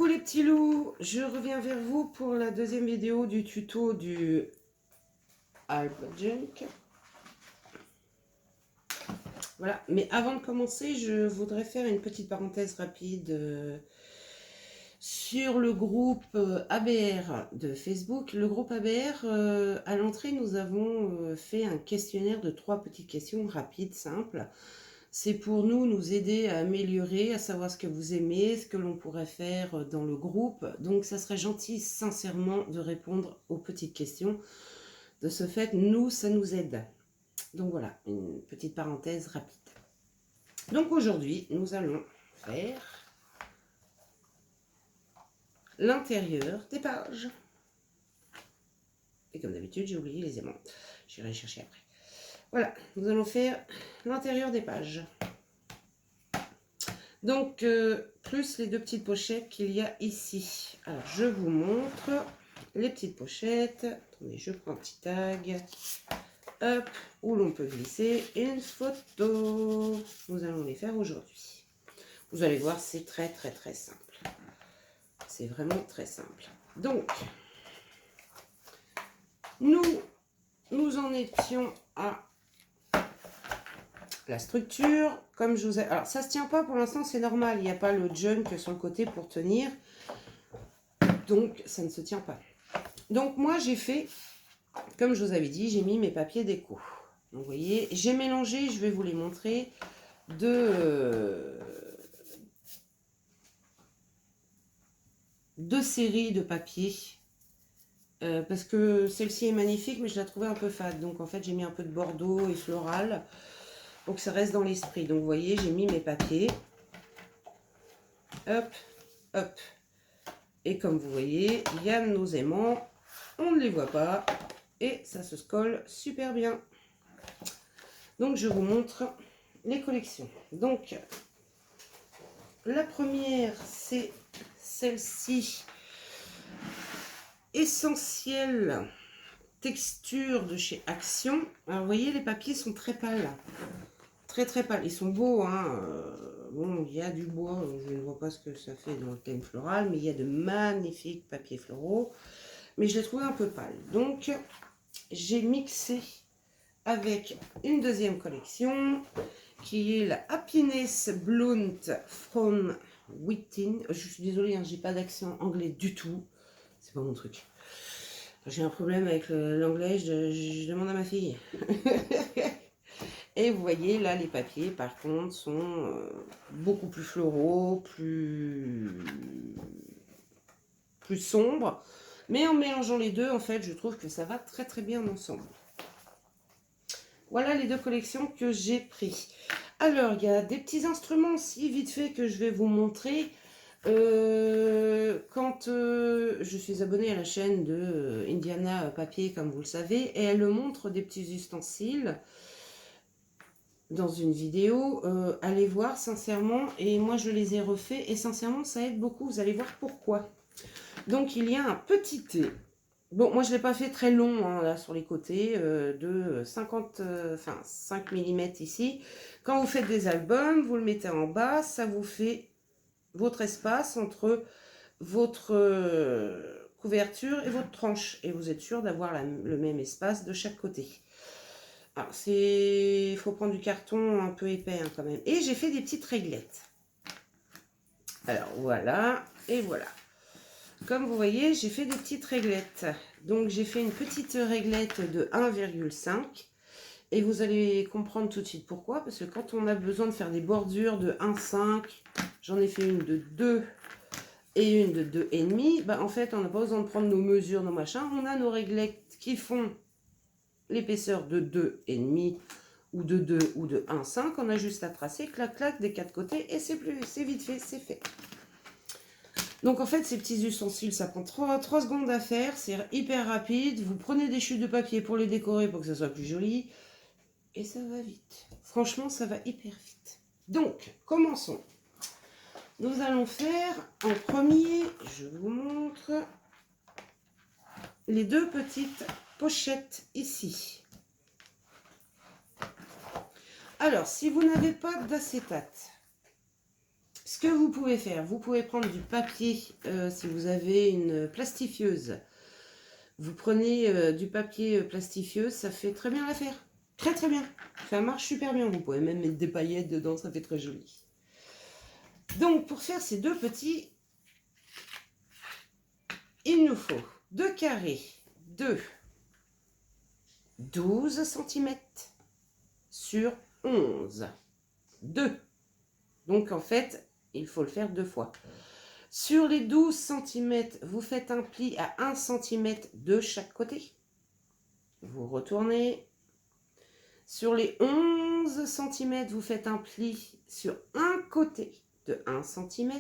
Coucou les petits loups, je reviens vers vous pour la deuxième vidéo du tuto du Alpjunk. Voilà, mais avant de commencer, je voudrais faire une petite parenthèse rapide sur le groupe ABR de Facebook. Le groupe ABR, à l'entrée, nous avons fait un questionnaire de 3 petites questions rapides, simples. C'est pour nous aider à améliorer, à savoir ce que vous aimez, ce que l'on pourrait faire dans le groupe. Donc ça serait gentil, sincèrement, de répondre aux petites questions. De ce fait, ça nous aide. Donc voilà, une petite parenthèse rapide. Donc aujourd'hui, nous allons faire l'intérieur des pages. Et comme d'habitude, j'ai oublié les aimants. J'irai les chercher après. Voilà, nous allons faire l'intérieur des pages. Donc, plus les 2 petites pochettes qu'il y a ici. Alors, je vous montre les petites pochettes. Attendez, je prends un petit tag. Hop, où l'on peut glisser une photo. Nous allons les faire aujourd'hui. Vous allez voir, c'est très simple. C'est vraiment très simple. Donc, nous en étions à la structure, comme je vous ai... Alors, ça se tient pas pour l'instant, c'est normal. Il n'y a pas le junk sur le côté pour tenir. Donc, ça ne se tient pas. Donc, moi, j'ai fait, comme je vous avais dit, j'ai mis mes papiers déco. Donc, vous voyez, j'ai mélangé, je vais vous les montrer, deux séries de papiers. Parce que celle-ci est magnifique, mais je la trouvais un peu fade. Donc, en fait, j'ai mis un peu de bordeaux et floral pour que ça reste dans l'esprit. Donc, vous voyez, j'ai mis mes papiers. Hop, hop. Et comme vous voyez, il y a nos aimants. On ne les voit pas. Et ça se colle super bien. Donc, je vous montre les collections. Donc, la première, c'est celle-ci. Essentielle texture de chez Action. Alors, vous voyez, les papiers sont très pâles. Très pâles. Ils sont beaux, hein. Bon, il y a du bois. Je ne vois pas ce que ça fait dans le thème floral, mais il y a de magnifiques papiers floraux. Mais je les trouvais un peu pâles. Donc, j'ai mixé avec une deuxième collection qui est la Happiness Blunt from Within. Je suis désolée, hein, j'ai pas d'accent anglais du tout. C'est pas mon truc. J'ai un problème avec l'anglais, je demande à ma fille. Et vous voyez, là, les papiers, par contre, sont beaucoup plus floraux, plus sombres. Mais en mélangeant les deux, en fait, je trouve que ça va très bien ensemble. Voilà les 2 collections que j'ai pris. Alors, il y a des petits instruments aussi, vite fait, que je vais vous montrer. Quand je suis abonnée à la chaîne de Indiana Papier, comme vous le savez, et elle montre des petits ustensiles dans une vidéo, allez voir sincèrement, et moi je les ai refaits, et sincèrement ça aide beaucoup, vous allez voir pourquoi. Donc il y a un petit thé. Bon, moi je ne l'ai pas fait très long, hein, là sur les côtés, de 5 mm ici. Quand vous faites des albums, vous le mettez en bas, ça vous fait votre espace entre votre couverture et votre tranche. Et vous êtes sûr d'avoir le même espace de chaque côté. Alors, il faut prendre du carton un peu épais, hein, quand même. Et j'ai fait des petites réglettes. Alors, voilà. Et voilà. Comme vous voyez, j'ai fait des petites réglettes. Donc, j'ai fait une petite réglette de 1,5. Et vous allez comprendre tout de suite pourquoi. Parce que quand on a besoin de faire des bordures de 1,5, j'en ai fait une de 2 et une de 2,5. Bah, en fait, on n'a pas besoin de prendre nos mesures, nos machins. On a nos réglettes qui font l'épaisseur de 2,5 ou de 2 ou de 1,5. On a juste à tracer, clac, des 4 côtés et c'est vite fait, c'est fait. Donc en fait, ces petits ustensiles, ça prend 3 secondes à faire, c'est hyper rapide. Vous prenez des chutes de papier pour les décorer pour que ça soit plus joli. Et ça va vite. Franchement, ça va hyper vite. Donc, commençons. Nous allons faire en premier, je vous montre, les 2 petites pochettes ici. Alors, si vous n'avez pas d'acétate, ce que vous pouvez faire, vous pouvez prendre du papier, si vous avez une plastifieuse. Vous prenez du papier plastifieuse, ça fait très bien l'affaire. Très très bien. Ça marche super bien. Vous pouvez même mettre des paillettes dedans, ça fait très joli. Donc pour faire ces deux petits, il nous faut 2 carrés de 12 cm sur 11. 2. Donc en fait, il faut le faire 2 fois. Sur les 12 cm, vous faites un pli à 1 cm de chaque côté. Vous retournez. Sur les 11 cm, vous faites un pli sur un côté de 1 cm.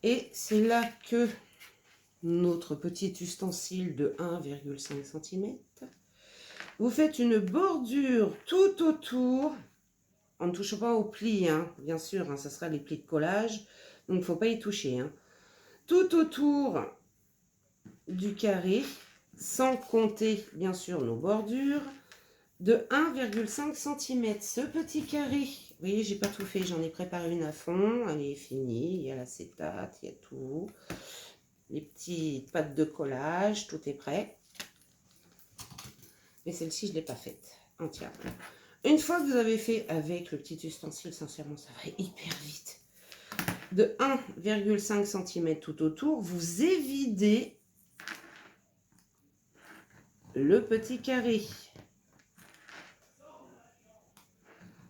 Et c'est là que notre petit ustensile de 1,5 cm, vous faites une bordure tout autour. On ne touche pas au pli, hein, bien sûr, hein, ça sera les plis de collage, donc il ne faut pas y toucher. Hein. Tout autour du carré, sans compter bien sûr nos bordures, de 1,5 cm. Ce petit carré, vous voyez, j'ai pas tout fait, j'en ai préparé une à fond, elle est finie, il y a l'acétate, il y a tout. Les petites pattes de collage, tout est prêt. Mais celle-ci, je ne l'ai pas faite entièrement. Une fois que vous avez fait avec le petit ustensile, sincèrement, ça va hyper vite. De 1,5 cm tout autour, vous évidez le petit carré.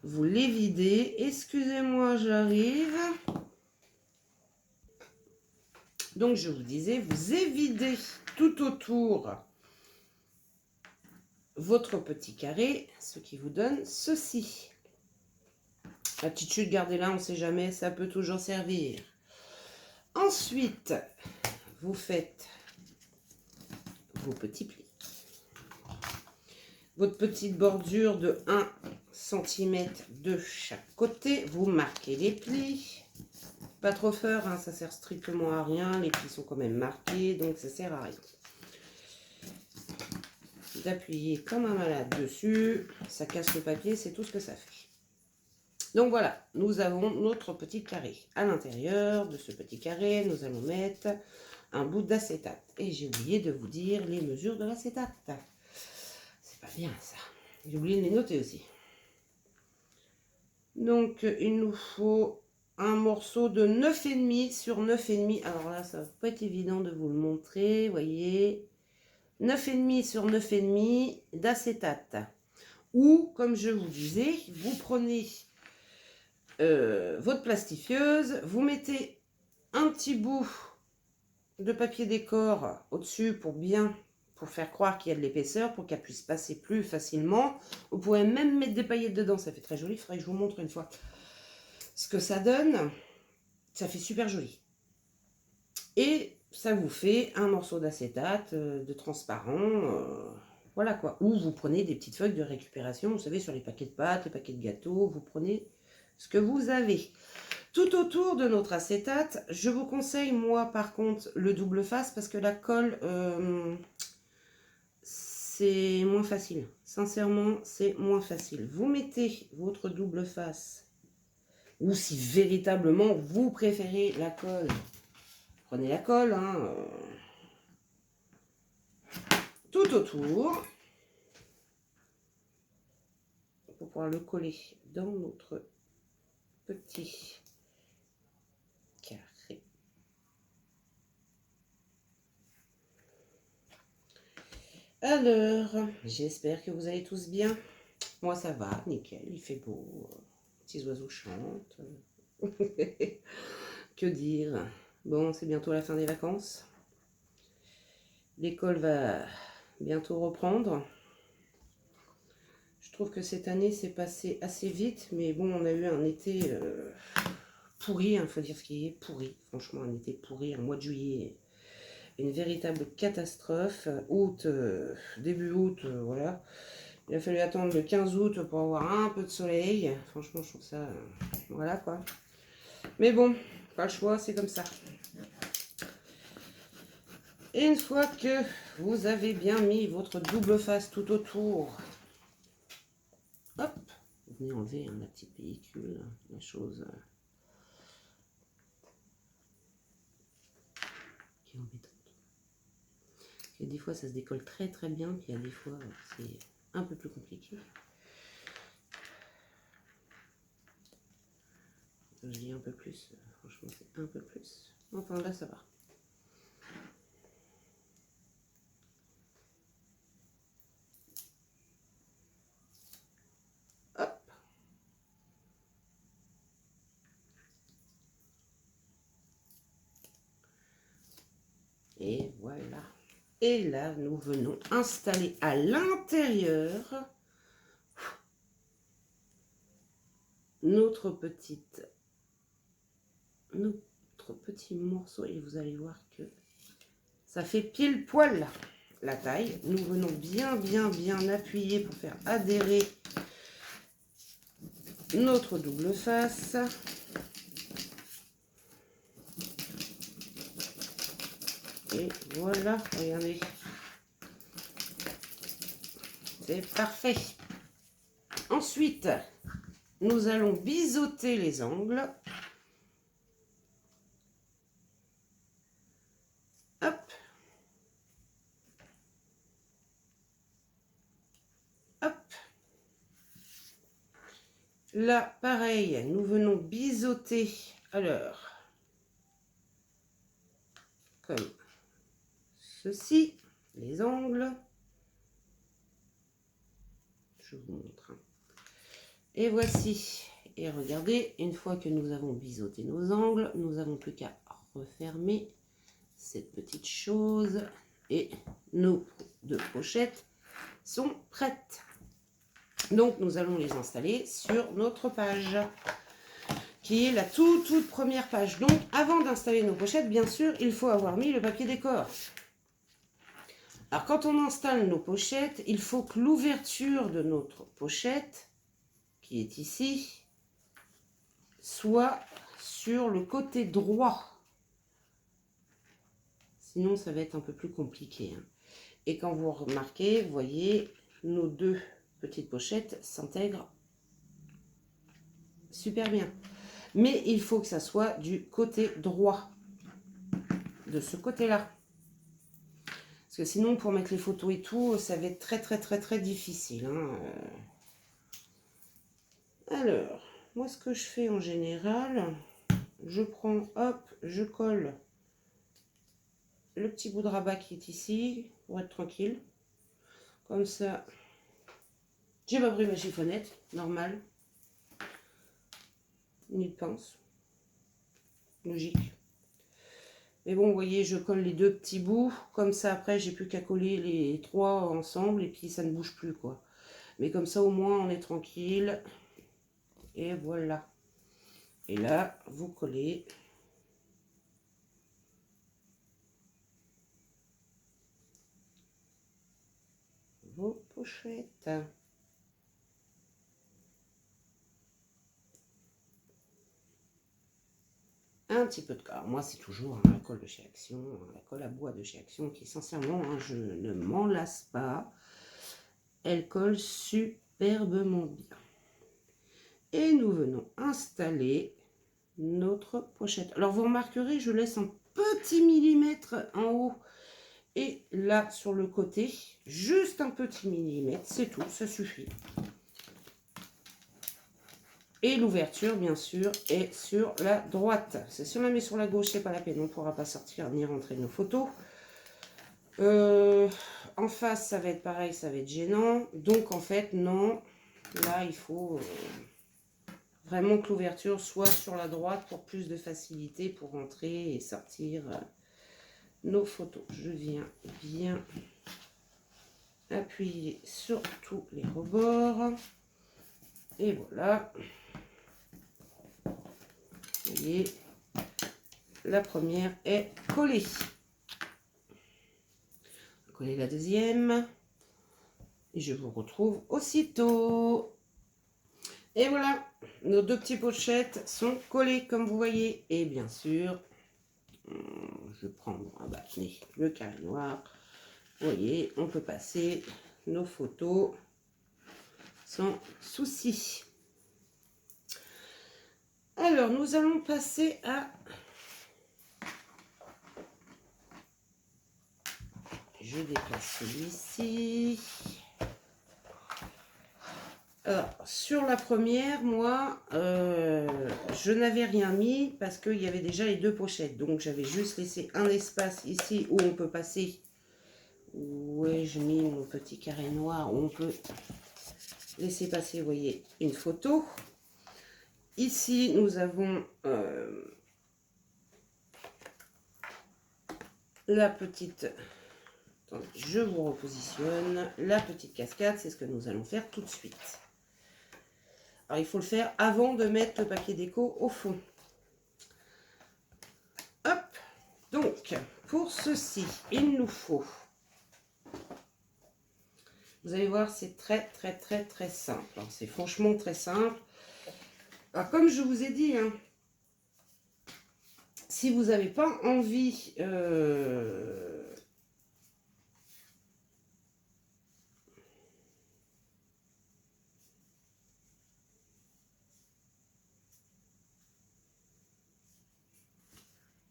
Vous l'évidez. Excusez-moi, j'arrive. Donc, je vous disais, vous évidez tout autour votre petit carré, ce qui vous donne ceci. La petite chute, gardez-la, on ne sait jamais, ça peut toujours servir. Ensuite, vous faites vos petits plis. Votre petite bordure de 1 cm de chaque côté. Vous marquez les plis. Pas trop fort, hein, ça sert strictement à rien. Les plis sont quand même marqués, donc ça sert à rien. D'appuyer comme un malade dessus. Ça casse le papier, c'est tout ce que ça fait. Donc voilà, nous avons notre petit carré. À l'intérieur de ce petit carré, nous allons mettre un bout d'acétate. Et j'ai oublié de vous dire les mesures de l'acétate. C'est pas bien ça. J'ai oublié de les noter aussi. Donc il nous faut un morceau de 9,5 sur 9,5. Alors là, ça va pas être évident de vous le montrer. Vous voyez, 9,5 sur 9,5 d'acétate. Ou, comme je vous disais, vous prenez votre plastifieuse, vous mettez un petit bout de papier décor au-dessus pour faire croire qu'il y a de l'épaisseur, pour qu'elle puisse passer plus facilement. Vous pouvez même mettre des paillettes dedans, ça fait très joli. Il faudrait que je vous montre une fois ce que ça donne. Ça fait super joli. Et ça vous fait un morceau d'acétate, de transparent, voilà quoi. Ou vous prenez des petites feuilles de récupération, vous savez, sur les paquets de pâtes, les paquets de gâteaux, vous prenez ce que vous avez. Tout autour de notre acétate, je vous conseille, moi, par contre, le double face, parce que la colle, c'est moins facile. Sincèrement, c'est moins facile. Vous mettez votre double face, ou si véritablement vous préférez la colle, prenez la colle, hein, tout autour, pour pouvoir le coller dans notre petit carré. Alors, j'espère que vous allez tous bien. Moi, ça va, nickel, il fait beau. Petits oiseaux chantent. Que dire? Bon, c'est bientôt la fin des vacances. L'école va bientôt reprendre. Je trouve que cette année, c'est passé assez vite. Mais bon, on a eu un été pourri, il faut dire ce qui est pourri. Franchement, un été pourri, un mois de juillet. Une véritable catastrophe. Août, début août, voilà. Il a fallu attendre le 15 août pour avoir un peu de soleil. Franchement, je trouve ça... voilà, quoi. Mais bon, pas le choix, c'est comme ça. Et une fois que vous avez bien mis votre double face tout autour, hop, vous venez enlever la petite pellicule, la chose... Et des fois, ça se décolle très très bien, puis il y a des fois, c'est un peu plus compliqué. Je dis un peu plus, franchement, c'est un peu plus. Enfin, là, ça va. Hop. Et voilà. Et là, nous venons installer à l'intérieur notre petit morceau. Et vous allez voir que ça fait pile poil la taille. Nous venons bien appuyer pour faire adhérer notre double face. Et voilà, regardez. C'est parfait. Ensuite, nous allons biseauter les angles. Hop. Hop. Là, pareil, nous venons biseauter. Alors, comme ceci, les angles. Je vous montre. Et voici. Et regardez, une fois que nous avons biseauté nos angles, nous n'avons plus qu'à refermer cette petite chose. Et nos deux pochettes sont prêtes. Donc, nous allons les installer sur notre page, qui est la toute première page. Donc, avant d'installer nos pochettes, bien sûr, il faut avoir mis le papier décor. Alors, quand on installe nos pochettes, il faut que l'ouverture de notre pochette, qui est ici, soit sur le côté droit. Sinon, ça va être un peu plus compliqué. Et quand vous remarquez, vous voyez, nos deux petites pochettes s'intègrent super bien. Mais il faut que ça soit du côté droit, de ce côté-là. Parce que sinon, pour mettre les photos et tout, ça va être très difficile. Alors, moi, ce que je fais en général, je prends, hop, je colle le petit bout de rabat qui est ici, pour être tranquille. Comme ça, j'ai pas pris ma chiffonnette, normal. Ni de pince. Logique. Mais bon, vous voyez, je colle les deux petits bouts. Comme ça, après, j'ai plus qu'à coller les trois ensemble. Et puis, ça ne bouge plus, quoi. Mais comme ça, au moins, on est tranquille. Et voilà. Et là, vous collez. Vos pochettes. Un petit peu de colle. Moi, c'est toujours la colle de chez Action, la colle à bois de chez Action, qui, sincèrement, je ne m'en lasse pas. Elle colle superbement bien. Et nous venons installer notre pochette. Alors, vous remarquerez, je laisse un petit millimètre en haut et là, sur le côté. Juste un petit millimètre, c'est tout, ça suffit. Et l'ouverture, bien sûr, est sur la droite. Si on la met sur la gauche, c'est pas la peine. On ne pourra pas sortir ni rentrer nos photos. En face, ça va être pareil, ça va être gênant. Donc, en fait, non. Là, il faut vraiment que l'ouverture soit sur la droite pour plus de facilité pour rentrer et sortir nos photos. Je viens bien appuyer sur tous les rebords. Et voilà. Vous voyez, la première est collée. On va coller la deuxième. Et je vous retrouve aussitôt. Et voilà, nos deux petites pochettes sont collées comme vous voyez. Et bien sûr, je prends le carré noir. Vous voyez, on peut passer nos photos sans souci. Alors, nous allons passer à... je déplace celui-ci. Alors, sur la première, moi, je n'avais rien mis parce qu'il y avait déjà les deux pochettes. Donc, j'avais juste laissé un espace ici où on peut passer. Où ai-je mis mon petit carré noir où on peut laisser passer, vous voyez, une photo. Ici, nous avons la petite... Attendez, je vous repositionne. La petite cascade, c'est ce que nous allons faire tout de suite. Alors, il faut le faire avant de mettre le papier déco au fond. Hop. Donc, pour ceci, il nous faut... Vous allez voir, c'est très simple. C'est franchement très simple. Alors, comme je vous ai dit, hein, si vous n'avez pas envie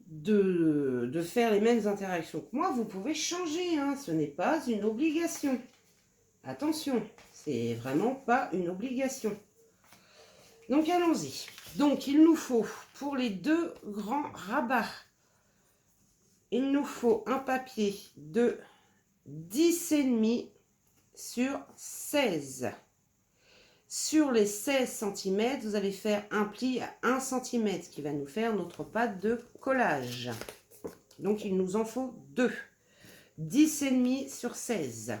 de faire les mêmes interactions que moi, vous pouvez changer. Hein, ce n'est pas une obligation. Attention, c'est vraiment pas une obligation. Donc, allons-y. Donc, il nous faut, pour les deux grands rabats, il nous faut un papier de 10,5 sur 16. Sur les 16 cm, vous allez faire un pli à 1 cm qui va nous faire notre pâte de collage. Donc, il nous en faut 2. 10,5 sur 16.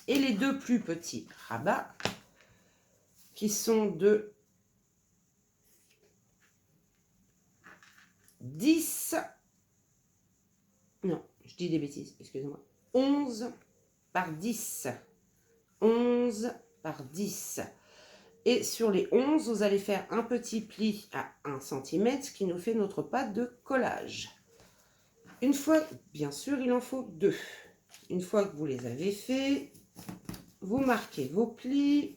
Et les deux plus petits rabats qui sont de 10, non, je dis des bêtises, excusez-moi, 11 par 10. 11 par 10. Et sur les 11, vous allez faire un petit pli à 1 cm, ce qui nous fait notre pâte de collage. Une fois, bien sûr, il en faut 2. Une fois que vous les avez faits, vous marquez vos plis.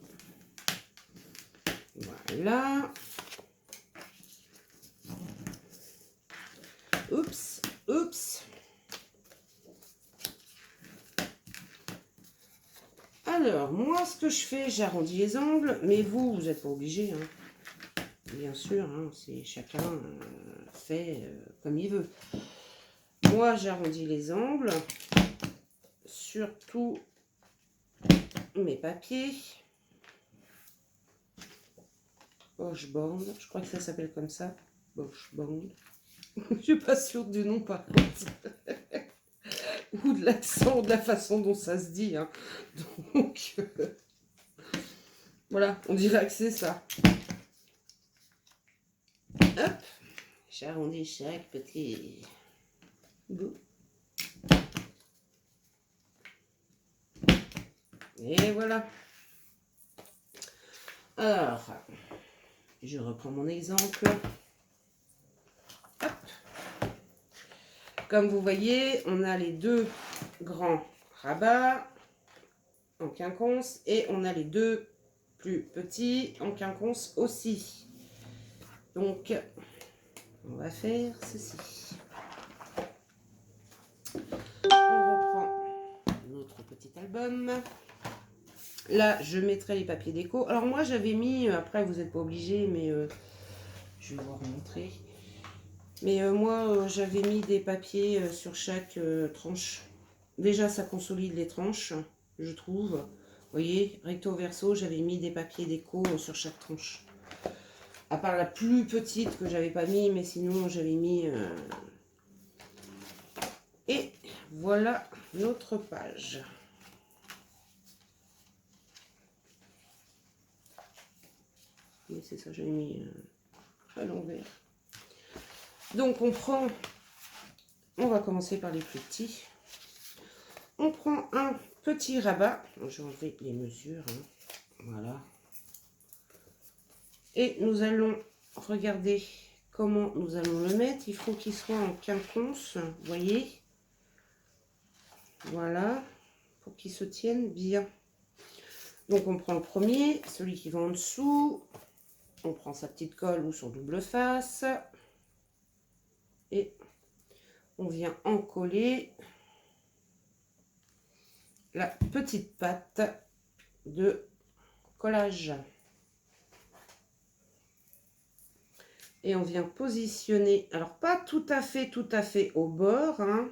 Voilà. Oups, oups. Alors, moi, ce que je fais, j'arrondis les angles, mais vous n'êtes pas obligé, hein. Bien sûr, hein, c'est chacun fait comme il veut. Moi, j'arrondis les angles sur tous mes papiers. Boschband, je crois que ça s'appelle comme ça. Boschband. Je suis pas sûre du nom par contre. Ou de l'accent, de la façon dont ça se dit. Hein. Donc, voilà, on dirait que c'est ça. Hop, j'arrondis chaque petit bout. Et voilà. Alors, je reprends mon exemple. Hop. Comme vous voyez, on a les deux grands rabats en quinconce et on a les deux plus petits en quinconce aussi. Donc, on va faire ceci. On reprend notre petit album. Là, je mettrai les papiers déco. Alors moi, j'avais mis, après vous n'êtes pas obligé, mais je vais vous remontrer. Mais moi, j'avais mis des papiers sur chaque tranche. Déjà, ça consolide les tranches, je trouve. Vous voyez, recto verso, j'avais mis des papiers déco sur chaque tranche. À part la plus petite que j'avais pas mis, mais sinon, j'avais mis... Et voilà notre page. Oui, c'est ça, j'avais mis à l'envers. Donc, on va commencer par les plus petits. On prend un petit rabat. Je vais enlever les mesures. Hein. Voilà. Et nous allons regarder comment nous allons le mettre. Il faut qu'il soit en quinconce. Vous voyez? Voilà. Pour qu'il se tienne bien. Donc, on prend le premier, celui qui va en dessous. On prend sa petite colle ou son double face. Et on vient en coller la petite pâte de collage. Et on vient positionner, alors pas tout à fait au bord, hein.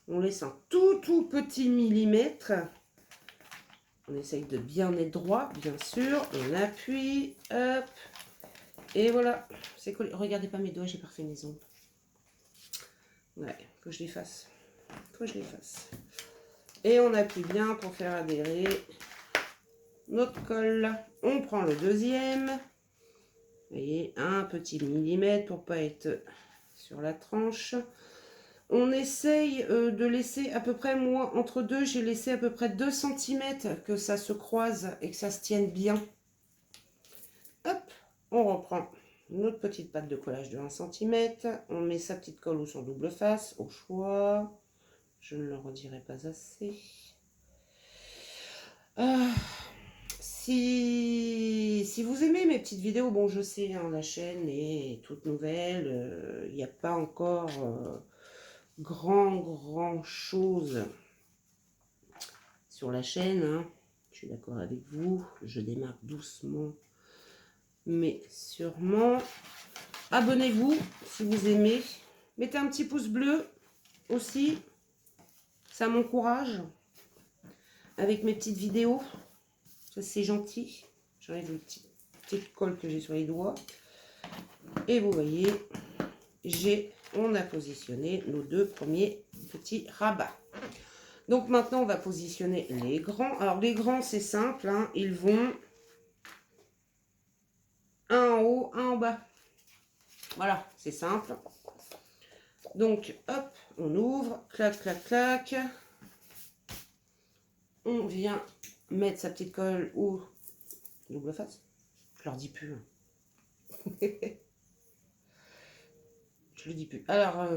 On laisse un tout petit millimètre. On essaye de bien être droit, bien sûr. On appuie, hop. Et voilà, c'est collé. Regardez pas mes doigts, j'ai pas refait mes ongles. Ouais, que je les fasse. Que je les fasse. Et on appuie bien pour faire adhérer notre colle. On prend le deuxième. Vous voyez, un petit millimètre pour pas être sur la tranche. On essaye de laisser à peu près, moi, entre deux, j'ai laissé à peu près 2 cm que ça se croise et que ça se tienne bien. Hop, on reprend notre petite pâte de collage de 1 cm. On met sa petite colle ou son double face, au choix. Je ne le redirai pas assez. Si vous aimez mes petites vidéos, bon, je sais, hein, la chaîne est toute nouvelle. Il n'y a pas encore grand chose sur la chaîne, hein. Je suis d'accord avec vous, je démarre doucement mais sûrement. Abonnez-vous si vous aimez, mettez un petit pouce bleu aussi, ça m'encourage avec mes petites vidéos, ça c'est gentil. J'enlève le petite colle que j'ai sur les doigts et vous voyez, on a positionné nos 2 premiers petits rabats. Donc maintenant, on va positionner les grands. Alors les grands, c'est simple, hein, ils vont un en haut, un en bas. Voilà, c'est simple. Donc, hop, on ouvre, clac, clac, clac. On vient mettre sa petite colle ou double face. Je leur dis plus. Je le dis plus. Alors,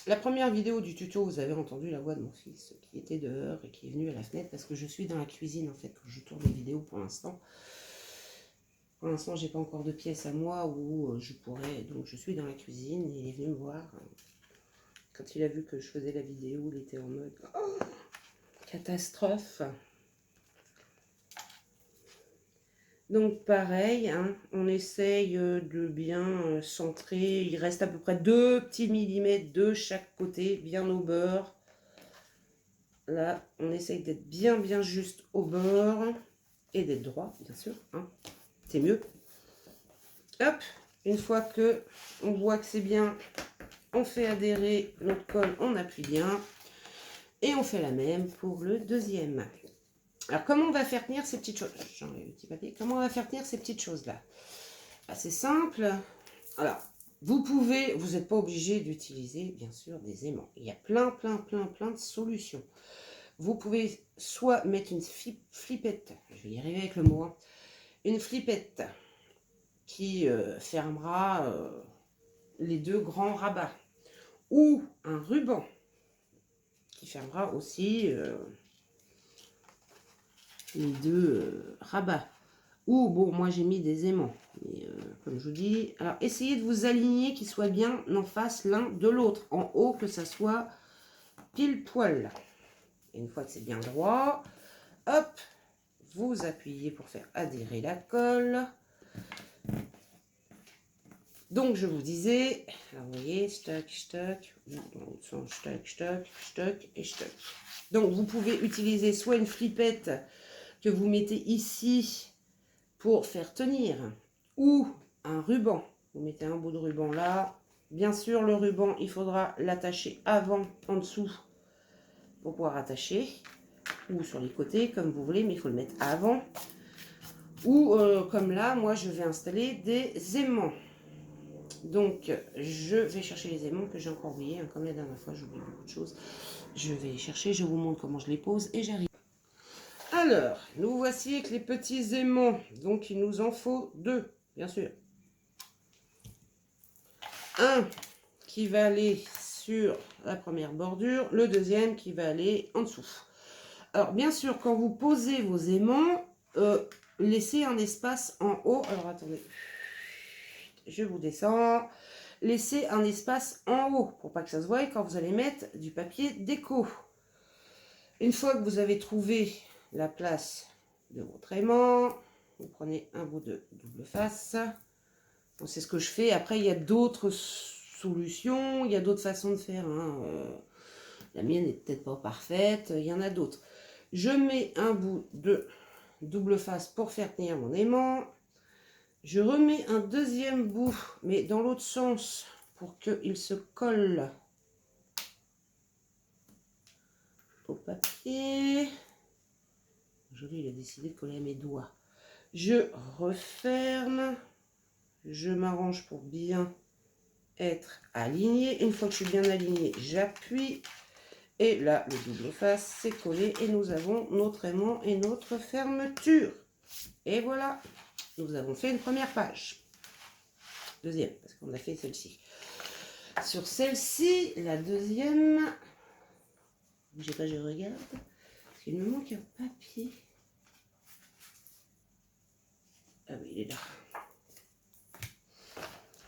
la première vidéo du tuto, vous avez entendu la voix de mon fils qui était dehors et qui est venu à la fenêtre parce que je suis dans la cuisine en fait quand je tourne les vidéos pour l'instant. Pour l'instant, j'ai pas encore de pièce à moi où je pourrais. Donc, je suis dans la cuisine et il est venu me voir. Quand il a vu que je faisais la vidéo, il était en mode oh, catastrophe. Donc pareil, hein, on essaye de bien centrer. Il reste à peu près 2 petits millimètres de chaque côté, bien au bord. Là, on essaye d'être bien juste au bord et d'être droit, bien sûr. Hein, c'est mieux. Hop, une fois que on voit que c'est bien, on fait adhérer notre colle, on appuie bien. Et on fait la même pour le deuxième. Alors, comment on va faire tenir ces petites choses? J'enlève le petit papier. Comment on va faire tenir ces petites choses-là? C'est simple. Alors, vous n'êtes pas obligé d'utiliser, bien sûr, des aimants. Il y a plein de solutions. Vous pouvez soit mettre une flippette, je vais y arriver avec le mot, hein, une flippette qui fermera les 2 grands rabats, ou un ruban qui fermera aussi les 2 rabats. Ou bon, moi j'ai mis des aimants. Mais comme je vous dis, alors essayez de vous aligner qu'ils soient bien en face l'un de l'autre. En haut, que ça soit pile poil. Et une fois que c'est bien droit, hop, vous appuyez pour faire adhérer la colle. Donc je vous disais, alors vous voyez, stock, dans l'autre sens, stock et stock. Donc vous pouvez utiliser soit une flippette que vous mettez ici pour faire tenir, ou un ruban. Vous mettez un bout de ruban là. Bien sûr, le ruban, il faudra l'attacher avant, en dessous, pour pouvoir attacher, ou sur les côtés, comme vous voulez, mais il faut le mettre avant. Ou comme là, moi, je vais installer des aimants. Donc, je vais chercher les aimants que j'ai encore oubliés. Hein, comme la dernière fois, j'oublie beaucoup de choses. Je vais les chercher, je vous montre comment je les pose et j'arrive. Alors, nous voici avec les petits aimants. Donc, il nous en faut 2, bien sûr. Un qui va aller sur la première bordure, le deuxième qui va aller en dessous. Alors, bien sûr, quand vous posez vos aimants, laissez un espace en haut. Alors, attendez. Je vous descends. Laissez un espace en haut pour pas que ça se voie quand vous allez mettre du papier déco. Une fois que vous avez trouvé la place de votre aimant, vous prenez un bout de double face. Bon, c'est ce que je fais. Après, il y a d'autres solutions, il y a d'autres façons de faire. Hein. La mienne n'est peut-être pas parfaite, il y en a d'autres. Je mets un bout de double face pour faire tenir mon aimant. Je remets un deuxième bout, mais dans l'autre sens, pour qu'il se colle au papier. Aujourd'hui, il a décidé de coller à mes doigts. Je referme. Je m'arrange pour bien être aligné. Une fois que je suis bien aligné, j'appuie. Et là, le double face, c'est collé. Et nous avons notre aimant et notre fermeture. Et voilà, nous avons fait une première page. Deuxième, parce qu'on a fait celle-ci. Sur celle-ci, la deuxième... Bougez pas, je regarde. Parce qu'il me manque un papier. Ah oui, il est là.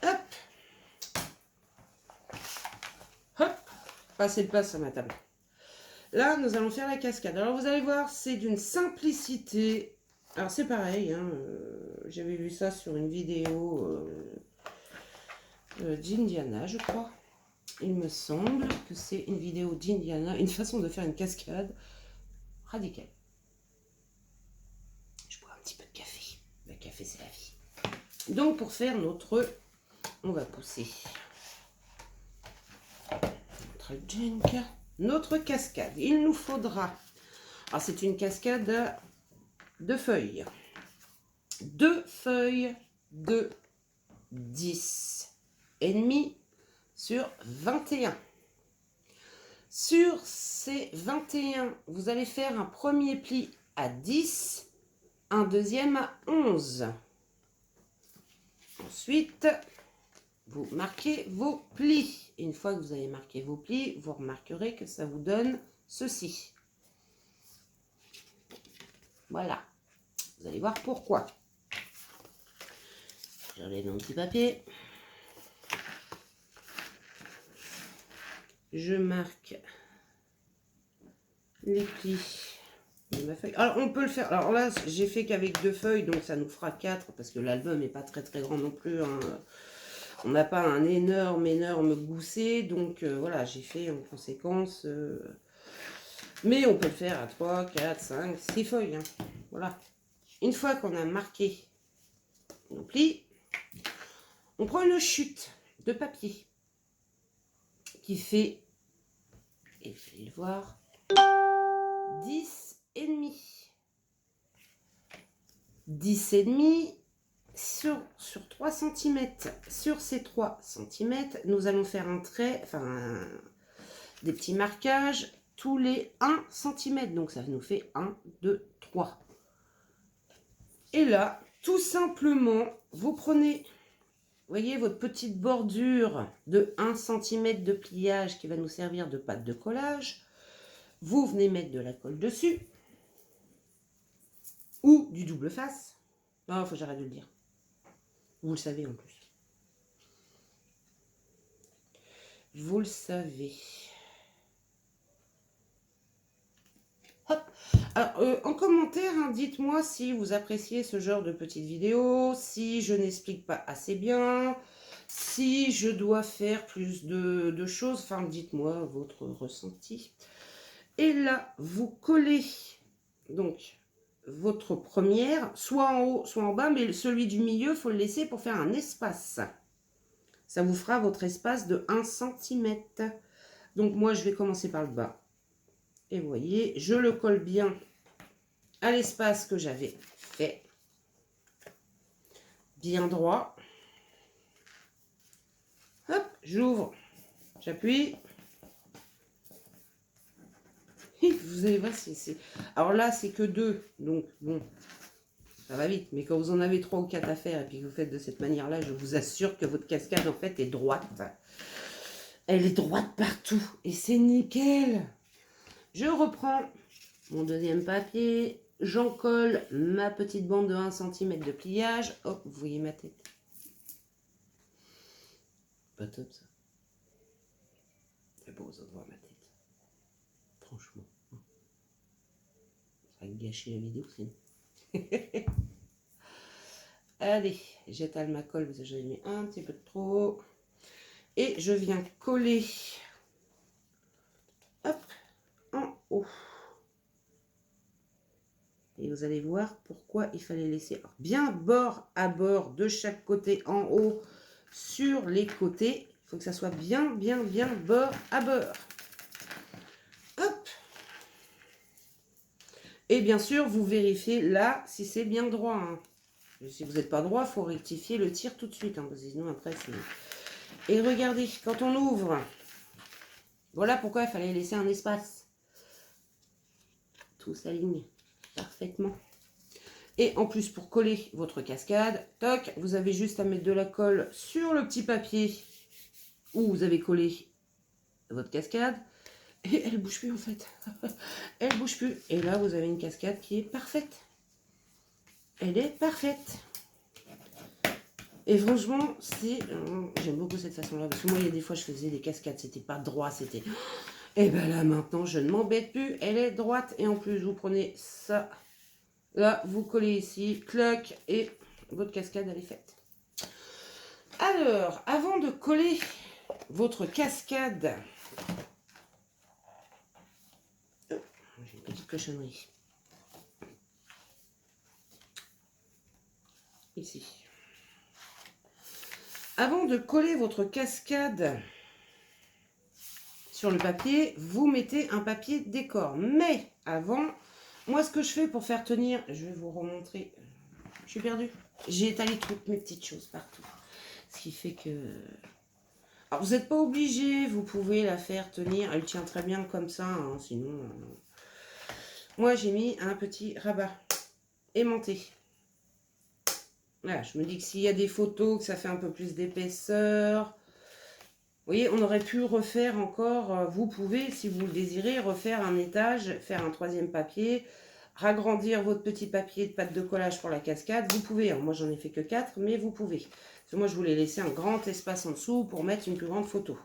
Hop. Hop. Passez le place à ma table. Là, nous allons faire la cascade. Alors, vous allez voir, c'est d'une simplicité. Alors, c'est pareil. Hein, j'avais vu ça sur une vidéo d'Indiana, je crois. Il me semble que c'est une vidéo d'Indiana, une façon de faire une cascade radicale. Je bois un petit peu de café. Le café, c'est la vie. Donc, pour faire notre... On va pousser notre junk, notre cascade. Il nous faudra... Alors, c'est une cascade de feuilles. 2 feuilles de 10 et demi sur 21. Sur ces 21, vous allez faire un premier pli à 10, un deuxième à 11. Ensuite, vous marquez vos plis. Une fois que vous avez marqué vos plis, vous remarquerez que ça vous donne ceci. Voilà. Vous allez voir pourquoi. J'enlève mon petit papier. Je marque les plis de ma feuille. Alors, on peut le faire. Alors là, j'ai fait qu'avec 2 feuilles, donc ça nous fera 4, parce que l'album n'est pas très grand non plus. Hein. On n'a pas un énorme gousset, donc voilà, j'ai fait en conséquence. Mais on peut le faire à 3, 4, 5, 6 feuilles. Hein. Voilà. Une fois qu'on a marqué nos plis, on prend une chute de papier qui fait, et vous allez le voir, 10 et demi. 10 et demi sur 3 cm. Sur ces 3 cm, nous allons faire un trait, enfin des petits marquages tous les 1 cm. Donc ça nous fait 1, 2, 3. Et là, tout simplement, vous prenez, voyez, votre petite bordure de 1 cm de pliage qui va nous servir de pâte de collage. Vous venez mettre de la colle dessus. Ou du double face. Non, il faut que j'arrête de le dire. Vous le savez en plus. Vous le savez. Hop. Alors, en commentaire, hein, dites-moi si vous appréciez ce genre de petites vidéos, si je n'explique pas assez bien, si je dois faire plus de choses. Enfin, dites-moi votre ressenti. Et là, vous collez donc votre première, soit en haut, soit en bas, mais celui du milieu, il faut le laisser pour faire un espace. Ça vous fera votre espace de 1 cm. Donc moi, je vais commencer par le bas. Et vous voyez, je le colle bien à l'espace que j'avais fait. Bien droit. Hop, j'ouvre, j'appuie. Vous allez voir, alors là, c'est que 2, donc bon, ça va vite. Mais quand vous en avez 3 ou 4 à faire et puis que vous faites de cette manière-là, je vous assure que votre cascade, en fait, est droite. Elle est droite partout et c'est nickel. Je reprends mon deuxième papier, j'en colle ma petite bande de 1 cm de pliage. Hop, vous voyez ma tête. Pas top ça. C'est beau, ça de voir ma tête. Franchement. va gâcher la vidéo, c'est... Allez, j'étale ma colle parce que j'en ai mis un petit peu de trop. Et je viens coller, hop, en haut. Et vous allez voir pourquoi il fallait laisser bien bord à bord de chaque côté en haut sur les côtés. Il faut que ça soit bien bord à bord. Hop. Et bien sûr, vous vérifiez là si c'est bien droit. Hein. Si vous n'êtes pas droit, il faut rectifier le tir tout de suite. Hein, parce que sinon, après, c'est... Et regardez, quand on ouvre, voilà pourquoi il fallait laisser un espace. Tout s'aligne parfaitement. Et en plus, pour coller votre cascade, toc, vous avez juste à mettre de la colle sur le petit papier où vous avez collé votre cascade. Et elle bouge plus en fait. Elle bouge plus. Et là, vous avez une cascade qui est parfaite. Elle est parfaite. Et franchement, c'est... j'aime beaucoup cette façon-là. Parce que moi, il y a des fois, je faisais des cascades. C'était pas droit, c'était... Et bien là, maintenant, je ne m'embête plus. Elle est droite. Et en plus, vous prenez ça... Là, vous collez ici, cloc, et votre cascade, elle est faite. Alors, avant de coller votre cascade, j'ai une petite cochonnerie. Ici. Avant de coller votre cascade sur le papier, vous mettez un papier décor. Mais avant, moi, ce que je fais pour faire tenir, je vais vous remontrer. Je suis perdue. J'ai étalé toutes mes petites choses partout. Ce qui fait que... Alors, vous n'êtes pas obligé, vous pouvez la faire tenir. Elle tient très bien comme ça, hein, sinon... Moi, j'ai mis un petit rabat aimanté. Voilà, je me dis que s'il y a des photos, que ça fait un peu plus d'épaisseur... Vous voyez, on aurait pu refaire encore... Vous pouvez, si vous le désirez, refaire un étage, faire un troisième papier... Ragrandir votre petit papier de pâte de collage pour la cascade, vous pouvez. Hein. Moi, j'en ai fait que 4, mais vous pouvez. Parce que moi, je voulais laisser un grand espace en dessous pour mettre une plus grande photo.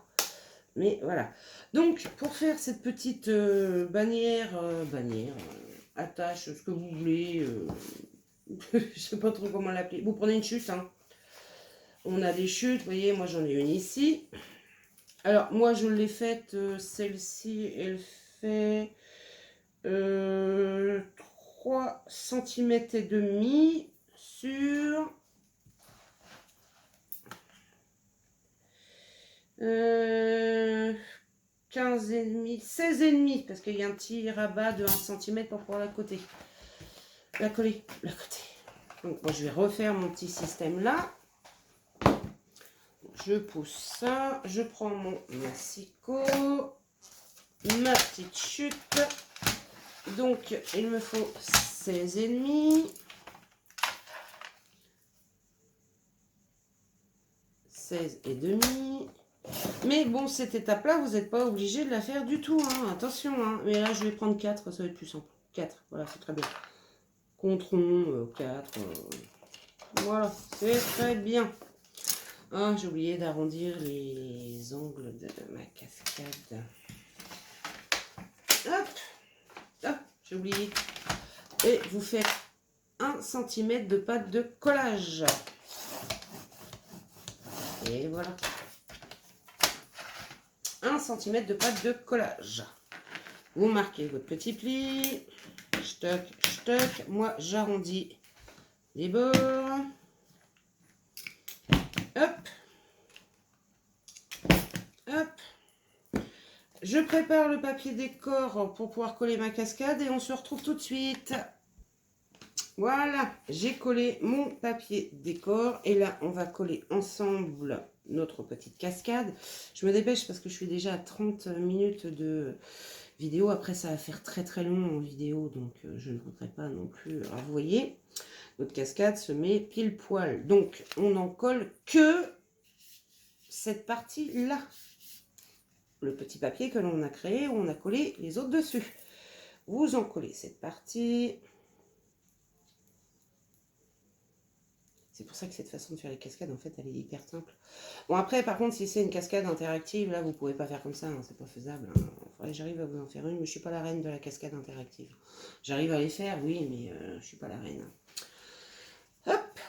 Mais voilà. Donc, pour faire cette petite bannière, attache, ce que vous voulez, je sais pas trop comment l'appeler. Vous prenez une chute. Hein. On a des chutes, vous voyez, moi, j'en ai une ici. Alors, moi, je l'ai faite, celle-ci, elle fait... 3 cm et demi sur 15 et demi, 16 et demi parce qu'il y a un petit rabat de 1 cm pour pouvoir la coller. La côté. Donc moi je vais refaire mon petit système là. Je pousse ça, je prends mon massicot, ma petite chute. Donc, il me faut 16,5. 16,5. Mais bon, cette étape-là, vous n'êtes pas obligé de la faire du tout. Hein. Attention. Hein. Mais là, je vais prendre 4, ça va être plus simple. 4, voilà, c'est très bien. Contron, 4. Voilà, c'est très bien. Ah, j'ai oublié d'arrondir les angles de ma cascade. Hop. J'ai oublié. Et vous faites 1 cm de pâte de collage. Et voilà. 1 cm de pâte de collage. Vous marquez votre petit pli. Stock, stock. Moi, j'arrondis les bords. Hop. Hop. Je prépare le papier décor pour pouvoir coller ma cascade et on se retrouve tout de suite. Voilà, j'ai collé mon papier décor et là, on va coller ensemble notre petite cascade. Je me dépêche parce que je suis déjà à 30 minutes de vidéo. Après, ça va faire très très long en vidéo, donc je ne voudrais pas non plus. Alors, vous voyez, notre cascade se met pile poil. Donc, on n'en colle que cette partie-là. Le petit papier que l'on a créé, où on a collé les autres dessus. Vous en collez cette partie. C'est pour ça que cette façon de faire les cascades, en fait, elle est hyper simple. Bon, après, par contre, si c'est une cascade interactive, là, vous pouvez pas faire comme ça, hein, c'est pas faisable. Hein. faudrait que j'arrive à vous en faire une, mais je suis pas la reine de la cascade interactive. J'arrive à les faire, oui, mais je suis pas la reine. Hop.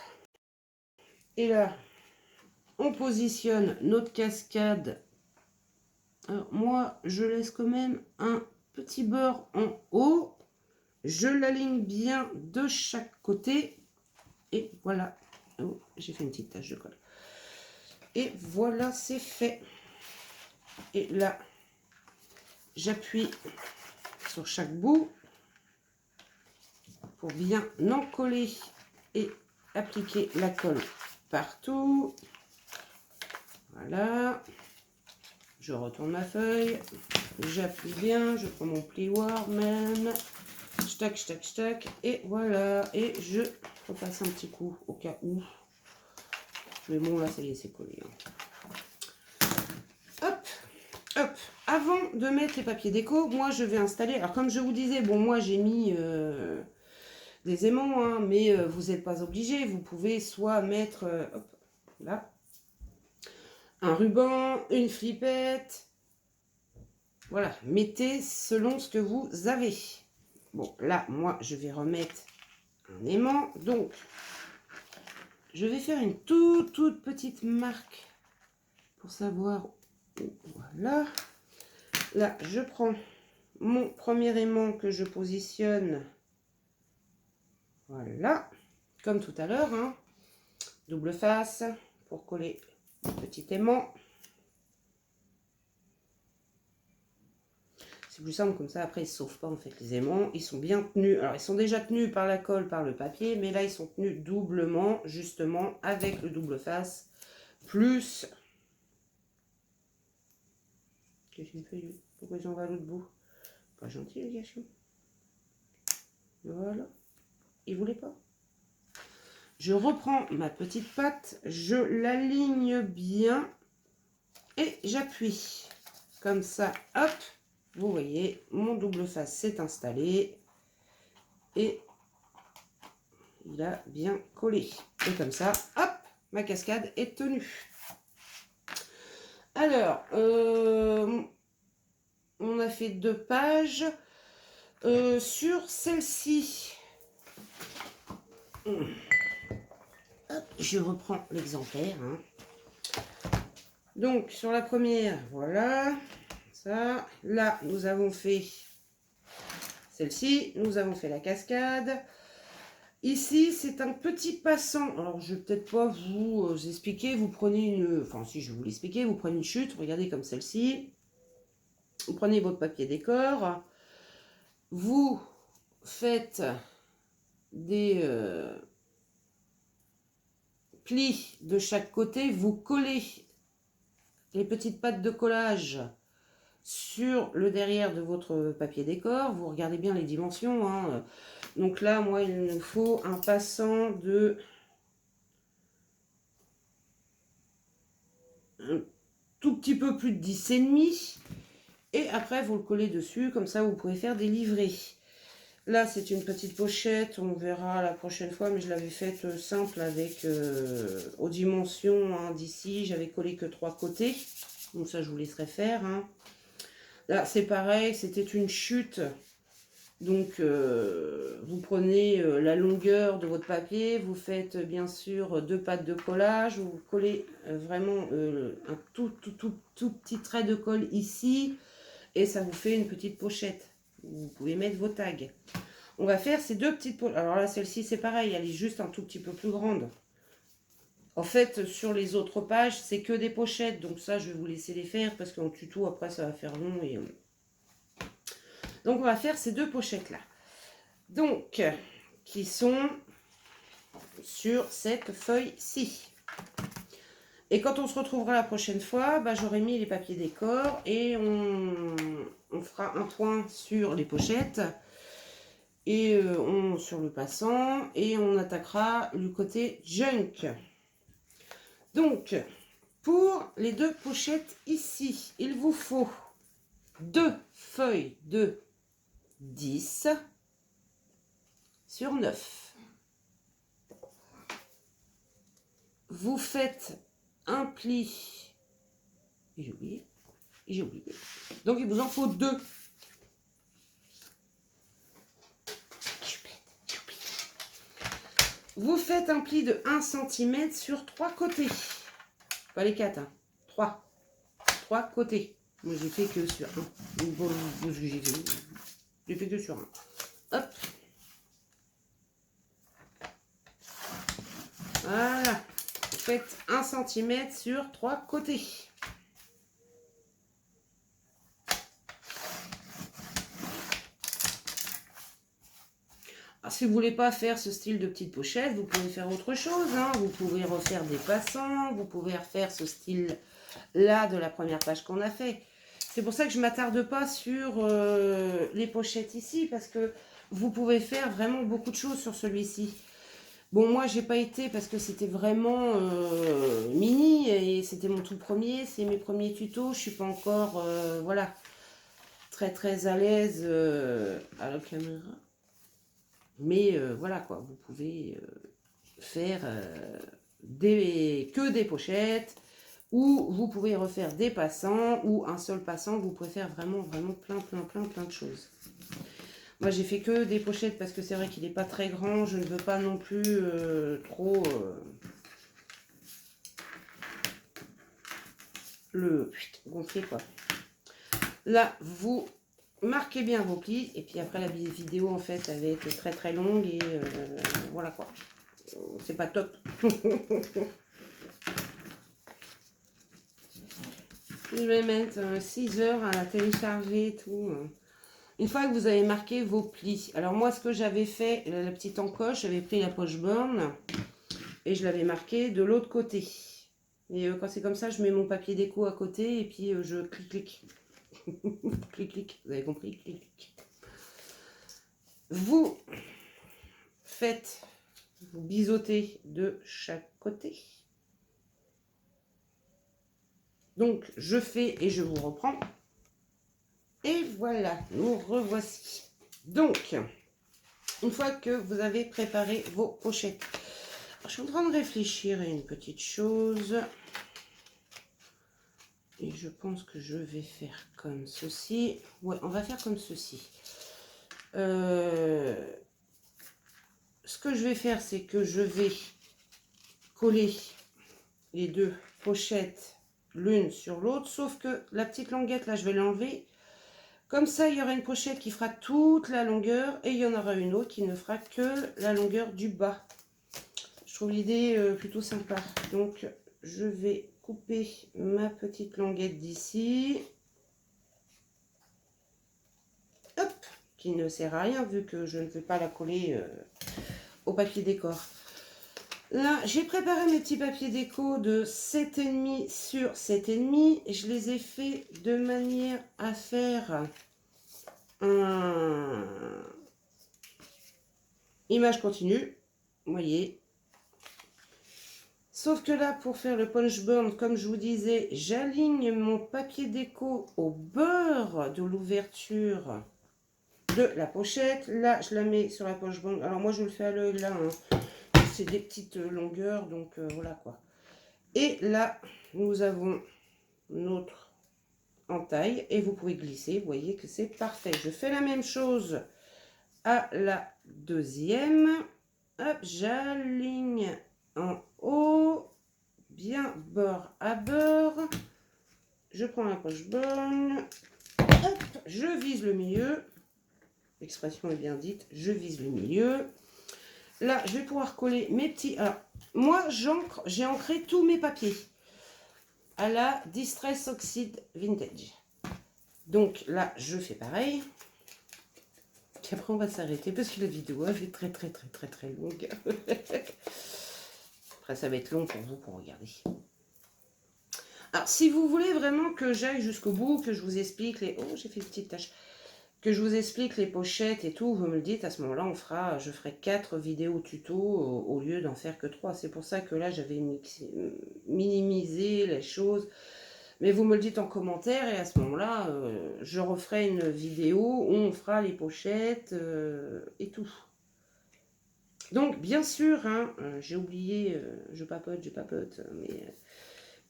Et là, on positionne notre cascade. Alors moi, je laisse quand même un petit beurre en haut. Je l'aligne bien de chaque côté. Et voilà. Oh, j'ai fait une petite tache de colle. Et voilà, c'est fait. Et là, j'appuie sur chaque bout pour bien encoller et appliquer la colle partout. Voilà. Je retourne ma feuille. J'appuie bien. Je prends mon plioir même. Tac, tac, tac. Et voilà. Et je repasse un petit coup au cas où. Mais bon, là, ça y est, c'est collé. Hop, hop. Avant de mettre les papiers déco, moi, je vais installer... Alors, comme je vous disais, bon, moi, j'ai mis des aimants, hein, mais vous n'êtes pas obligé. Vous pouvez soit mettre... hop, là. Un ruban, une flippette. Voilà, mettez selon ce que vous avez. Bon, là, moi, je vais remettre un aimant. Donc, je vais faire une toute petite marque pour savoir où. Voilà. Là, je prends mon premier aimant que je positionne. Voilà. Comme tout à l'heure, hein. Double face pour coller le petit aimant. C'est plus simple comme ça, après ils ne se sauvent pas en fait les aimants, ils sont bien tenus. Alors ils sont déjà tenus par la colle, par le papier, mais là ils sont tenus doublement, justement, avec le double face, plus... Qu'est-ce qu'il fait lui? Pourquoi ils en vont à l'autre bout? Pas gentil les gâchons. Voilà. Il voulait pas. Je reprends ma petite patte, je l'aligne bien et j'appuie. Comme ça, hop, vous voyez, mon double face s'est installé et il a bien collé. Et comme ça, hop, ma cascade est tenue. Alors, on a fait 2 pages. Sur celle-ci, je reprends l'exemplaire. Hein. Donc, sur la première, voilà. Ça. Là, nous avons fait celle-ci. Nous avons fait la cascade. Ici, c'est un petit passant. Alors, je vais peut-être pas vous expliquer. Vous prenez une... Enfin, si je vais vous l'expliquer, vous prenez une chute. Regardez comme celle-ci. Vous prenez votre papier décor. Vous faites des plis de chaque côté. Vous collez les petites pattes de collage sur le derrière de votre papier décor. Vous regardez bien les dimensions. Hein. Donc là, moi, il me faut un passant de un tout petit peu plus de 10,5. Et après, vous le collez dessus. Comme ça, vous pouvez faire des livrets. Là, c'est une petite pochette. On verra la prochaine fois. Mais je l'avais faite simple avec aux dimensions hein, d'ici. J'avais collé que 3 côtés. Donc ça, je vous laisserai faire. Hein. Là, c'est pareil. C'était une chute. Donc, vous prenez la longueur de votre papier, vous faites bien sûr 2 pattes de collage, vous collez vraiment un tout petit trait de colle ici, et ça vous fait une petite pochette. Vous pouvez mettre vos tags. On va faire ces 2 petites pochettes. Alors là, celle-ci, c'est pareil, elle est juste un tout petit peu plus grande. En fait, sur les autres pages, c'est que des pochettes, donc ça, je vais vous laisser les faire, parce qu'en tuto, après, ça va faire long, et... Donc, on va faire ces 2 pochettes-là. Donc, qui sont sur cette feuille-ci. Et quand on se retrouvera la prochaine fois, bah, j'aurai mis les papiers décor et on fera un point sur les pochettes et sur le passant et on attaquera le côté junk. Donc, pour les 2 pochettes ici, il vous faut 2 feuilles de 10 sur 9. Vous faites un pli, j'ai oublié, Donc il vous en faut 2. Vous faites un pli de 1 cm sur 3 côtés. Pas les 4, hein. 3. 3 côtés. Moi j'ai fait que sur 1. J'ai fait que sur 1. Hop. Voilà. Vous faites 1 cm sur 3 côtés. Alors, si vous ne voulez pas faire ce style de petite pochette, vous pouvez faire autre chose. Hein. Vous pouvez refaire des passants. Vous pouvez refaire ce style-là de la première page qu'on a fait. C'est pour ça que je ne m'attarde pas sur les pochettes ici. Parce que vous pouvez faire vraiment beaucoup de choses sur celui-ci. Bon, moi, j'ai pas été parce que c'était vraiment mini. Et c'était mon tout premier. C'est mes premiers tutos. Je suis pas encore, voilà, très à l'aise à la caméra. Mais voilà quoi, vous pouvez faire que des pochettes, ou vous pouvez refaire des passants, ou un seul passant, vous pouvez faire vraiment plein de choses. Moi j'ai fait que des pochettes parce que c'est vrai qu'il n'est pas très grand, je ne veux pas non plus trop le gonfler quoi. Là vous marquez bien vos plis, et puis après la vidéo en fait elle va être très longue, et voilà quoi, c'est pas top. Je vais mettre 6 heures à la télécharger et tout. Une fois que vous avez marqué vos plis, alors moi ce que j'avais fait, la petite encoche, j'avais pris la poche borne et je l'avais marqué de l'autre côté. Et quand c'est comme ça, je mets mon papier déco à côté et puis je clic. Clic, vous avez compris, clic. Vous faites, vous biseautez de chaque côté. Donc je fais et je vous reprends. Et voilà, nous revoici. Donc, une fois que vous avez préparé vos pochettes, alors, je suis en train de réfléchir à une petite chose. Et je pense que je vais faire comme ceci. Ouais, on va faire comme ceci. Ce que je vais faire, c'est que je vais coller les 2 pochettes l'une sur l'autre. Sauf que la petite languette, là, je vais l'enlever. Comme ça, il y aura une pochette qui fera toute la longueur. Et il y en aura une autre qui ne fera que la longueur du bas. Je trouve l'idée plutôt sympa. Donc, je vais couper ma petite languette d'ici. Hop, qui ne sert à rien vu que je ne vais pas la coller au papier décor. Là, j'ai préparé mes petits papiers déco de 7,5 sur 7,5. Je les ai fait de manière à faire un image continue. Vous voyez. Sauf que là, pour faire le punch burn, comme je vous disais, j'aligne mon papier déco au bord de l'ouverture de la pochette. Là, je la mets sur la punch burn. Alors moi, je le fais à l'œil là. Hein. C'est des petites longueurs, donc voilà quoi. Et là, nous avons notre entaille et vous pouvez glisser. Vous voyez que c'est parfait. Je fais la même chose à la deuxième. Hop, j'aligne en haut. Bien bord à bord. Je prends la poche bonne. Hop, je vise le milieu. L'expression est bien dite. Je vise le milieu. Là, je vais pouvoir coller mes petits... Alors, moi, j'ai ancré tous mes papiers à la Distress Oxide Vintage. Donc là, je fais pareil. Puis après, on va s'arrêter parce que la vidéo elle est très longue. Après, ça va être long pour vous pour regarder. Alors, si vous voulez vraiment que j'aille jusqu'au bout, que je vous explique les... Oh, j'ai fait une petite tache. Que je vous explique les pochettes et tout, vous me le dites, à ce moment-là, je ferai 4 vidéos tuto au lieu d'en faire que 3. C'est pour ça que là, j'avais minimisé les choses. Mais vous me le dites en commentaire et à ce moment-là, je referai une vidéo où on fera les pochettes et tout. Donc, bien sûr, hein, j'ai oublié, je papote, mais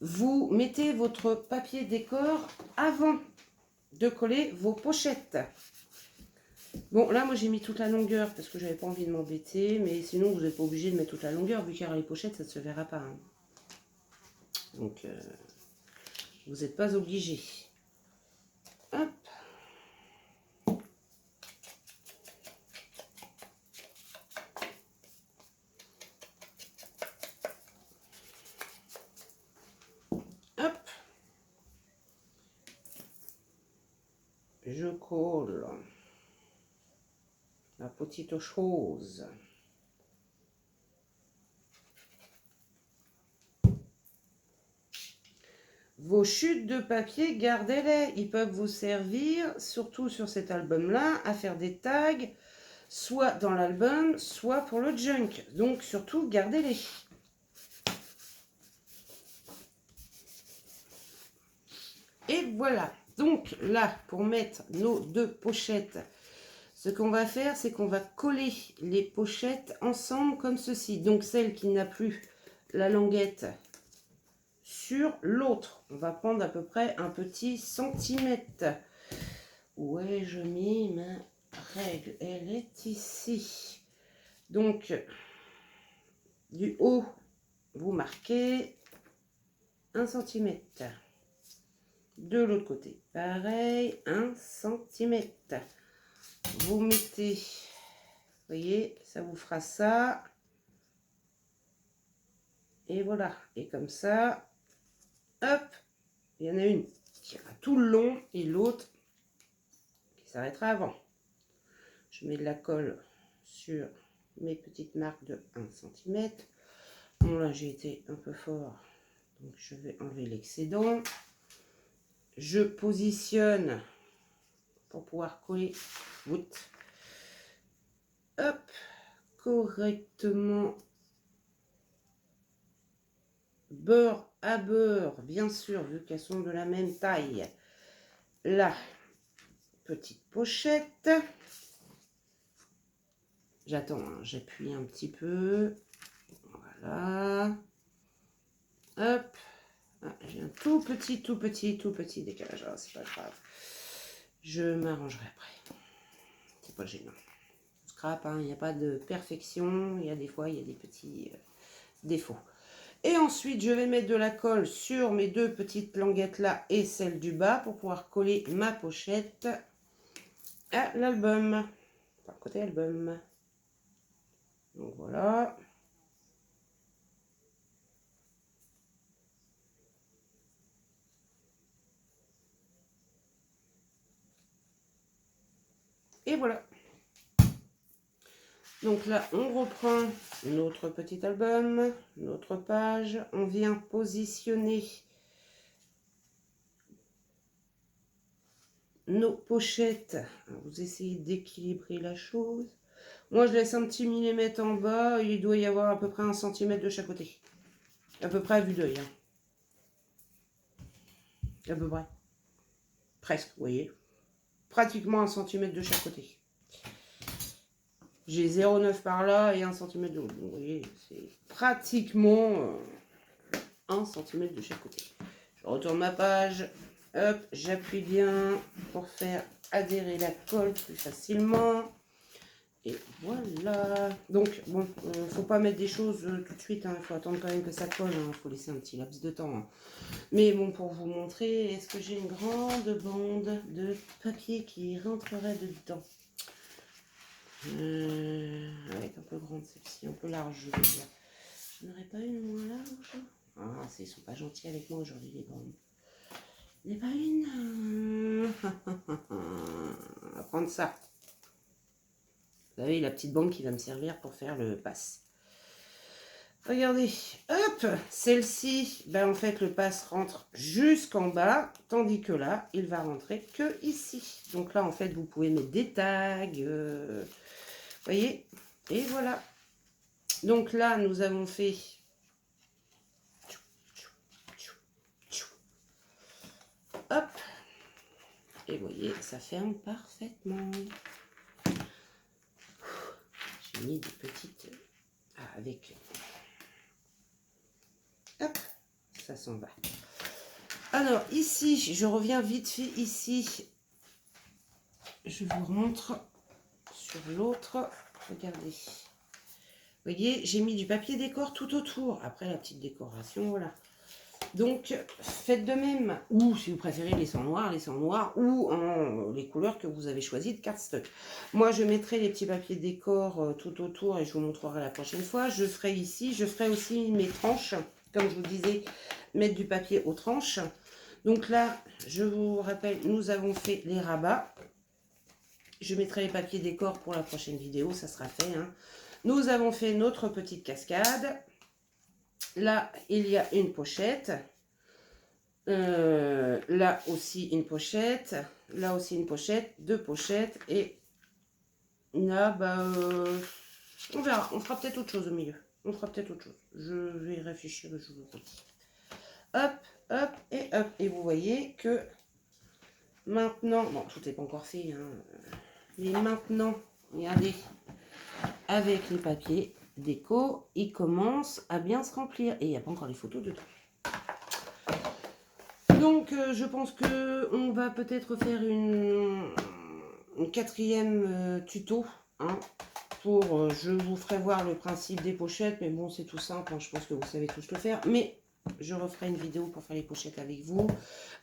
vous mettez votre papier décor avant de coller vos pochettes. Bon, là, moi, j'ai mis toute la longueur parce que j'avais pas envie de m'embêter. Mais sinon, vous n'êtes pas obligé de mettre toute la longueur. Vu qu'il y aura les pochettes, ça ne se verra pas. Hein. Donc, vous n'êtes pas obligé. Hop. Hop. Je colle la petite chose. Vos chutes de papier, gardez-les. Ils peuvent vous servir, surtout sur cet album-là, à faire des tags, soit dans l'album, soit pour le junk. Donc, surtout, gardez-les. Et voilà. Donc, là, pour mettre nos deux pochettes, ce qu'on va faire, c'est qu'on va coller les pochettes ensemble comme ceci. Donc, celle qui n'a plus la languette sur l'autre. On va prendre à peu près un petit centimètre. Où ai-je mis ma règle? Elle est ici. Donc, du haut, vous marquez 1 centimètre. De l'autre côté, pareil, 1 centimètre. Vous mettez, vous voyez, ça vous fera ça. Et voilà. Et comme ça, hop, il y en a une qui ira tout le long et l'autre qui s'arrêtera avant. Je mets de la colle sur mes petites marques de 1 cm. Bon, là, j'ai été un peu fort, donc je vais enlever l'excédent. Je positionne pour pouvoir coller hop, correctement, beurre à beurre, bien sûr, vu qu'elles sont de la même taille. La petite pochette. J'attends, hein, j'appuie un petit peu. Voilà. Hop. Ah, j'ai un tout petit décalage. Ah, c'est pas grave. Je m'arrangerai après. C'est pas gênant. Scrap, hein, il n'y a pas de perfection. Il y a des fois, il y a des petits défauts. Et ensuite, je vais mettre de la colle sur mes deux petites languettes là et celle du bas pour pouvoir coller ma pochette à l'album. Enfin, côté album. Donc voilà. Et voilà. Donc là, on reprend notre petit album, notre page. On vient positionner nos pochettes. Vous essayez d'équilibrer la chose. Moi, je laisse un petit millimètre en bas. Il doit y avoir à peu près 1 centimètre de chaque côté. À peu près à vue d'œil. Hein. À peu près. Presque, vous voyez. Pratiquement 1 centimètre de chaque côté. J'ai 0,9 par là et 1 cm de haut. Vous voyez, c'est pratiquement 1 cm de chaque côté. Je retourne ma page. Hop, j'appuie bien pour faire adhérer la colle plus facilement. Et voilà. Donc, bon, faut pas mettre des choses tout de suite. Il faut attendre quand même que ça colle. Il faut laisser un petit laps de temps. Hein. Mais bon, pour vous montrer, est-ce que j'ai une grande bande de papier qui rentrerait dedans? Elle est un peu grande celle-ci, un peu large, je veux dire. Je n'aurais pas une moins large? Ah, ils sont pas gentils avec moi aujourd'hui, les bandes. Il n'y a pas une? On va prendre ça. Vous savez, la petite bande qui va me servir pour faire le pass. Regardez, hop, celle-ci, ben en fait le pass rentre jusqu'en bas, tandis que là, il va rentrer que ici. Donc là, en fait, vous pouvez mettre des tags, voyez, et voilà. Donc là, nous avons fait hop, et vous voyez, ça ferme parfaitement. J'ai mis des petites avec hop, ça s'en va. Alors ici, je reviens vite fait ici je vous remontre sur l'autre. Regardez. Vous voyez, j'ai mis du papier décor tout autour. Après la petite décoration, voilà. Donc, faites de même. Ou, si vous préférez, les sangs noirs, ou en les couleurs que vous avez choisies de cardstock. Moi, je mettrai les petits papiers décor tout autour et je vous montrerai la prochaine fois. Je ferai ici, je ferai aussi mes tranches. Comme je vous disais, mettre du papier aux tranches. Donc là, je vous rappelle, nous avons fait les rabats. Je mettrai les papiers décor pour la prochaine vidéo, ça sera fait. Hein. Nous avons fait notre petite cascade. Là, il y a une pochette. Là aussi une pochette. Là aussi une pochette. 2 pochettes. Et là, on verra. On fera peut-être autre chose au milieu. On fera peut-être autre chose. Je vais réfléchir et je vous redis. Hop, hop et hop. Et vous voyez que maintenant... Bon, tout n'est pas encore fait. Hein, mais maintenant, regardez, avec les papiers déco, il commence à bien se remplir. Et il n'y a pas encore les photos dedans. Donc, je pense que on va peut-être faire une 4e tuto. Hein, pour, je vous ferai voir le principe des pochettes. Mais bon, c'est tout simple. Hein, je pense que vous savez tous le faire. Mais je referai une vidéo pour faire les pochettes avec vous.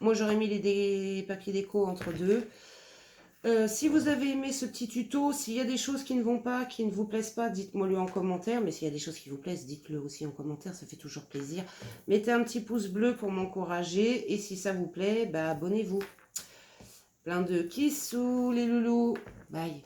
Moi, j'aurais mis les papiers déco entre deux. Si vous avez aimé ce petit tuto, s'il y a des choses qui ne vont pas, qui ne vous plaisent pas, dites-moi le en commentaire. Mais s'il y a des choses qui vous plaisent, dites-le aussi en commentaire, ça fait toujours plaisir. Mettez un petit pouce bleu pour m'encourager. Et si ça vous plaît, abonnez-vous. Plein de kissous les loulous. Bye.